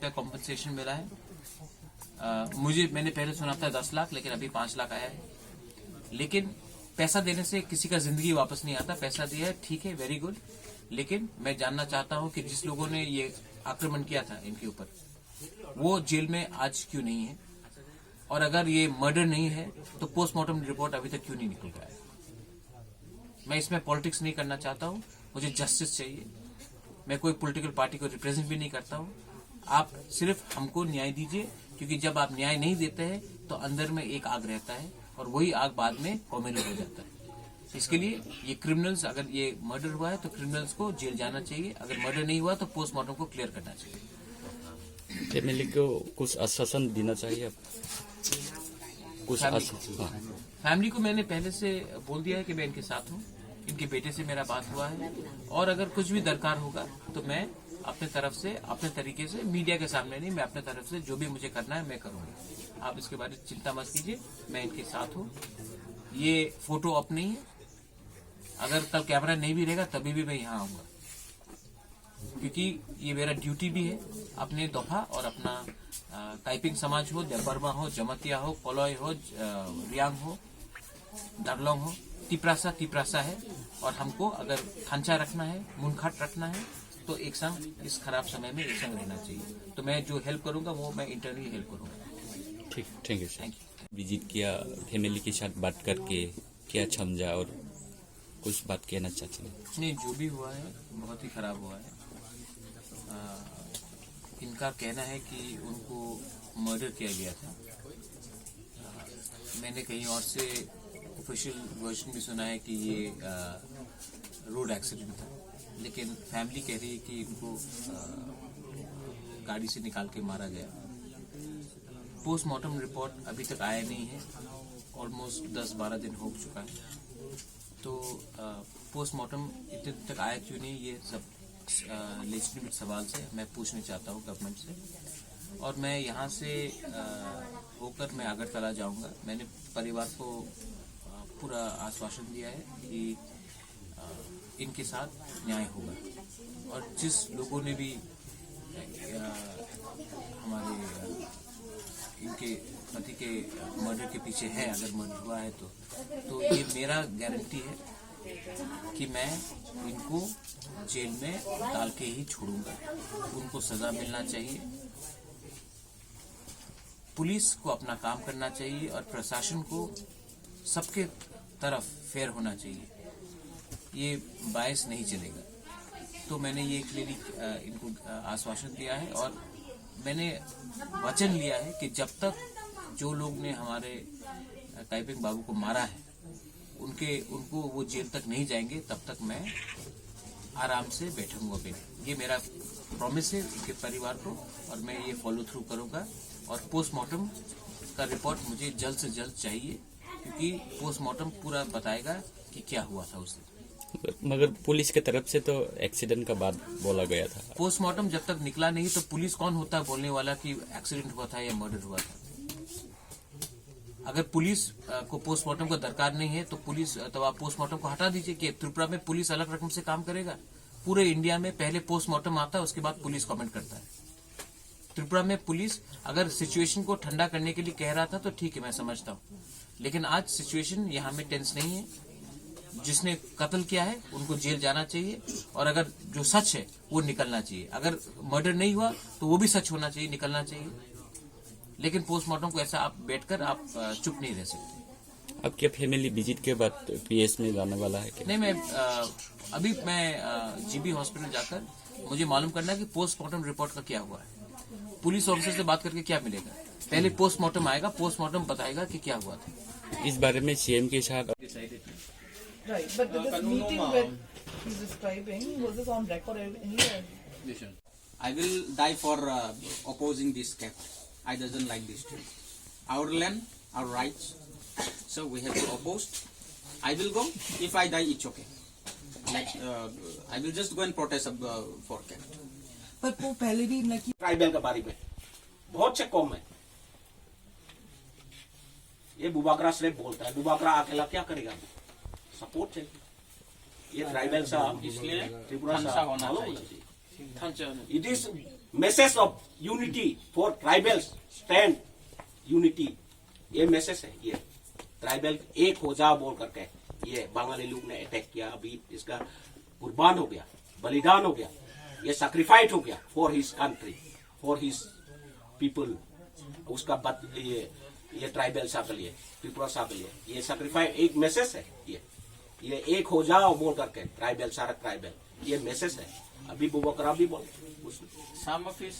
का कॉम्पनसेशन मिला है। मैंने पहले सुना था 10 लाख, लेकिन अभी 5 लाख आया है। लेकिन पैसा देने से किसी का जिंदगी वापस नहीं आता। पैसा दिया है, ठीक है, वेरी गुड, लेकिन मैं जानना चाहता हूं कि जिस लोगों ने ये आक्रमण किया था इनके ऊपर, वो जेल में आज क्यों नहीं है? और अगर ये मर्डर नहीं है तो पोस्टमार्टम रिपोर्ट अभी तक क्यों नहीं निकल रहा है? मैं इसमें पॉलिटिक्स नहीं करना चाहता हूं, मुझे जस्टिस चाहिए। मैं कोई पॉलिटिकल पार्टी को रिप्रेजेंट भी नहीं करता हूं। आप सिर्फ हमको न्याय दीजिए, क्योंकि जब आप न्याय नहीं देते हैं तो अंदर में एक आग रहता है और वही आग बाद में कॉम्युनल हो जाता है। इसके लिए ये क्रिमिनल्स, अगर ये मर्डर हुआ है तो क्रिमिनल्स को जेल जाना चाहिए, अगर मर्डर नहीं हुआ तो पोस्टमार्टम को क्लियर करना चाहिए। फैमिली को कुछ आश्वासन देना चाहिए, कुछ फैमिली को मैंने पहले से बोल दिया है कि मैं इनके साथ हूँ। इनके बेटे से मेरा बात हुआ है, और अगर कुछ भी दरकार होगा तो मैं अपने तरफ से, अपने तरीके से, मीडिया के सामने नहीं, मैं अपने तरफ से जो भी मुझे करना है मैं करूंगा। आप इसके बारे में चिंता मत कीजिए, मैं इनके साथ हूँ। ये फोटो अप नहीं है, अगर कल कैमरा नहीं भी रहेगा तभी भी मैं यहाँ आऊंगा, क्योंकि ये मेरा ड्यूटी भी है। अपने दोफा और अपना टाइपिंग समाज हो, बर्मा हो, जमतिया हो, कोलोय हो, रियांग हो, दार्लोंग हो, तिपरासा है। और हमको अगर खांचा रखना है, मुनखाट रखना है, तो एक संग इस खराब समय में एक संग रहना चाहिए। तो मैं जो हेल्प करूंगा वो मैं इंटरनली हेल्प करूंगा। ठीक, thank you. Thank you. Visit किया, फैमिली के साथ बात करके क्या समझा और कुछ बात कहना चाहते हैं? नहीं, जो भी हुआ है बहुत ही खराब हुआ है। इनका कहना है कि उनको मर्डर किया गया था। मैंने कहीं और से ऑफिशियल वर्जन भी सुना है कि ये रोड एक्सीडेंट था, लेकिन फैमिली कह रही है कि इनको गाड़ी से निकाल के मारा गया। पोस्टमार्टम रिपोर्ट अभी तक आया नहीं है, ऑलमोस्ट 10-12 दिन हो चुका है। तो पोस्टमार्टम इतने तक आया क्यों नहीं, ये सब लेजिटिमेट सवाल से मैं पूछना चाहता हूँ गवर्नमेंट से। और मैं यहाँ से होकर मैं अगरतला जाऊँगा। मैंने परिवार को पूरा आश्वासन दिया है कि इनके साथ न्याय होगा, और जिस लोगों ने भी हमारे इनके पति के मर्डर के पीछे है, अगर मर्डर हुआ है तो ये मेरा गारंटी है कि मैं इनको जेल में डाल के ही छोड़ूंगा। उनको सजा मिलना चाहिए, पुलिस को अपना काम करना चाहिए, और प्रशासन को सबके तरफ फेयर होना चाहिए। ये बायस नहीं चलेगा। तो मैंने ये क्लियरली इनको आश्वासन दिया है, और मैंने वचन लिया है कि जब तक जो लोग ने हमारे टाइपिंग बाबू को मारा है उनको वो जेल तक नहीं जाएंगे, तब तक मैं आराम से बैठूंगा पे। ये मेरा प्रॉमिस है उनके परिवार को, और मैं ये फॉलो थ्रू करूंगा। और पोस्टमार्टम का रिपोर्ट मुझे जल्द से जल्द चाहिए, क्योंकि पोस्टमार्टम पूरा बताएगा कि क्या हुआ था उस दिन। मगर पुलिस के तरफ से तो एक्सीडेंट का बात बोला गया था। पोस्टमार्टम जब तक निकला नहीं तो पुलिस कौन होता है बोलने वाला कि एक्सीडेंट हुआ था या मर्डर हुआ था? अगर पुलिस को पोस्टमार्टम का दरकार नहीं है तो पुलिस, तो आप पोस्टमार्टम को हटा दीजिए। कि त्रिपुरा में पुलिस अलग रकम से काम करेगा? पूरे इंडिया में पहले पोस्टमार्टम आता है, उसके बाद पुलिस कमेंट करता है। त्रिपुरा में पुलिस अगर सिचुएशन को ठंडा करने के लिए कह रहा था तो ठीक है, मैं समझता हूँ, लेकिन आज सिचुएशन यहाँ में टेंस नहीं है। जिसने कत्ल किया है उनको जेल जाना चाहिए, और अगर जो सच है वो निकलना चाहिए। अगर मर्डर नहीं हुआ तो वो भी सच होना चाहिए, निकलना चाहिए। लेकिन पोस्टमार्टम को ऐसा आप बैठकर आप चुप नहीं रह सकते। अब क्या फैमिली विजिट के बाद पीएस में जाने वाला है क्या? नहीं, मैं अभी जीबी हॉस्पिटल जाकर मुझे मालूम करना है कि पोस्टमार्टम रिपोर्ट का क्या हुआ है। पुलिस ऑफिसर से बात करके क्या मिलेगा? पहले पोस्टमार्टम आएगा, पोस्टमार्टम बताएगा कि क्या हुआ था। इस बारे में सीएम के साथ Right, but this meeting that he's describing, was this on record anywhere? I will die for opposing this cap. I doesn't like this thing. Our land, our rights. So we have to oppose. I will go. If I die, it's okay. Like I will just go and protest for cap. पर वो पहले भी like tribal के बारे में बहुत से कौम है। ये बुबाकरा स्लेब बोलता है, बुबाकरा अकेला क्या करेगा? सपोर्ट चाहिए। ये ट्राइबल साहब, इसलिए त्रिपुरा खांचा साहब होना मालूम चाहिए। है? It is message of unity for tribal stand unity, ये मैसेज है। ये ट्राइबल एक हो जाओ बोल करके ये बंगाली लोग ने अटैक किया, अभी इसका कुर्बान हो गया, बलिदान हो गया, ये सैक्रिफाइस हो गया for his country, for his people. उसका ये ट्राइबल सा के लिए, त्रिपुरा सा के लिए ये सैक्रिफाइस एक मैसेज है। ये एक हो जाओ बोल करके ट्राइबल, सारा ट्राइबल, ये मैसेज है। अभी बुबकरा भी बोल Some of his